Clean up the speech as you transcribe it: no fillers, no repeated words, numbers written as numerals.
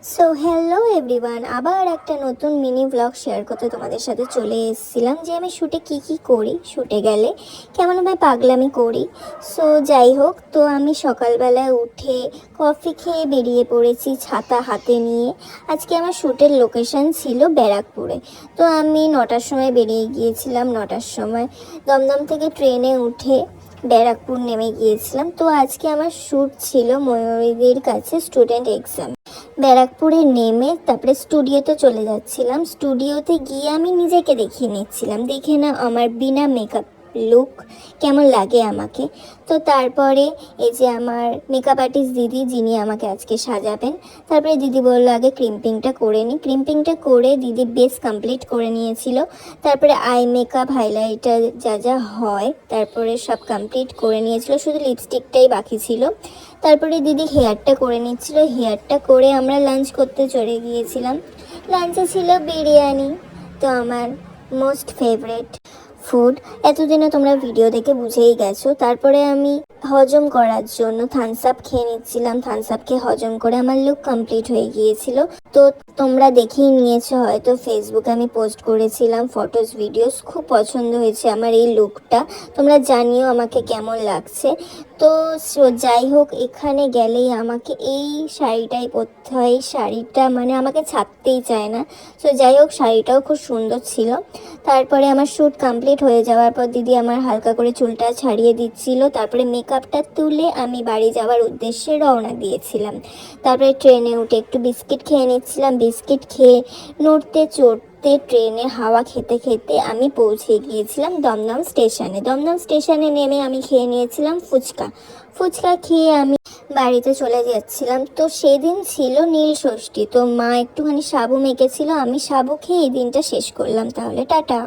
So hello everyone, আবার একটা নতুন মিনি ব্লগ শেয়ার করতে তোমাদের সাথে চলে এসেছিলাম যে আমি শ্যুটে কি করি, শ্যুটে গেলে কেমনভাবে পাগলামি করি। সো যাই হোক, তো আমি সকালবেলায় উঠে কফি খেয়ে বেরিয়ে পড়েছি ছাতা হাতে নিয়ে। আজকে আমার শ্যুটের লোকেশন ছিল ব্যারাকপুরে। তো আমি 9টার সময় বেরিয়ে গিয়েছিলাম। 9টার সময় দমদম থেকে ট্রেনে উঠে ব্যারাকপুর নেমে গিয়েছিলাম। তো আজকে আমার শ্যুট ছিল ময়ূরীদের কাছে স্টুডেন্ট এক্সাম। ব্যারাকপুরে নেমে তারপরে স্টুডিওতে চলে যাচ্ছিলাম। স্টুডিওতে গিয়ে আমি নিজেকে দেখিয়ে নিচ্ছিলাম, দেখে না আমার বিনা মেকআপ লুক কেমন লাগে আমাকে। তো তারপরে এই যে আমার মেকআপ আর্টিস্ট দিদি, যিনি আমাকে আজকে সাজাবেন, তারপরে দিদি বললো আগে ক্রিম্পিংটা করে নিই। ক্রিম্পিংটা করে দিদি বেস কমপ্লিট করে নিয়েছিল। তারপরে আই মেকআপ, হাইলাইটার যা যা হয় তারপরে সব কমপ্লিট করে নিয়েছিল, শুধু লিপস্টিকটাই বাকি ছিল। তারপরে দিদি হেয়ারটা করে নিচ্ছিল। হেয়ারটা করে আমরা লাঞ্চ করতে চলে গিয়েছিলাম। লাঞ্চে ছিল বিরিয়ানি, তো আমার মোস্ট ফেভারিট ফুড। এতদিনে তোমরা ভিডিও দেখে বুঝেই গেছো। তারপরে আমি হজম করার জন্য থামস আপ খেয়ে নিচ্ছিলাম। থামস আপ খেয়ে হজম করে আমার লুক কমপ্লিট হয়ে গিয়েছিল। তো তোমরা দেখেই নিয়েছো হয়তো, ফেসবুকে আমি পোস্ট করেছিলাম ফটোস ভিডিওস। খুব পছন্দ হয়েছে আমার এই লুকটা, তোমরা জানিও আমাকে কেমন লাগছে। তো যাই হোক, এখানে গেলেই আমাকে এই শাড়িটাই পরতে হয়। এই শাড়িটা মানে আমাকে ছাড়তেই চায় না। তো যাই হোক, শাড়িটাও খুব সুন্দর ছিল। তারপরে আমার শ্যুট কমপ্লিট হয়ে যাওয়ার পর দিদি আমার হালকা করে চুলটা ছাড়িয়ে দিচ্ছিল। তারপরে মেকআপটা তুলে আমি বাড়ি যাওয়ার উদ্দেশ্যে রওনা দিয়েছিলাম। তারপরে ট্রেনে উঠে একটু বিস্কিট খেয়ে নিচ্ছিলাম। বিস্কিট খেয়ে নড়তে চড়তে ট্রেনের হাওয়া খেতে খেতে আমি পৌঁছে গিয়েছিলাম দমদম স্টেশনে। দমদম স্টেশনে নেমে আমি খেয়ে নিয়েছিলাম ফুচকা। ফুচকা খেয়ে আমি বাড়িতে চলে যাচ্ছিলাম। তো সেদিন ছিল নীল ষষ্ঠী, তো মা একটুখানি সাবু মেখেছিল, আমি সাবু খেয়ে এই দিনটা শেষ করলাম। তাহলে টাটা।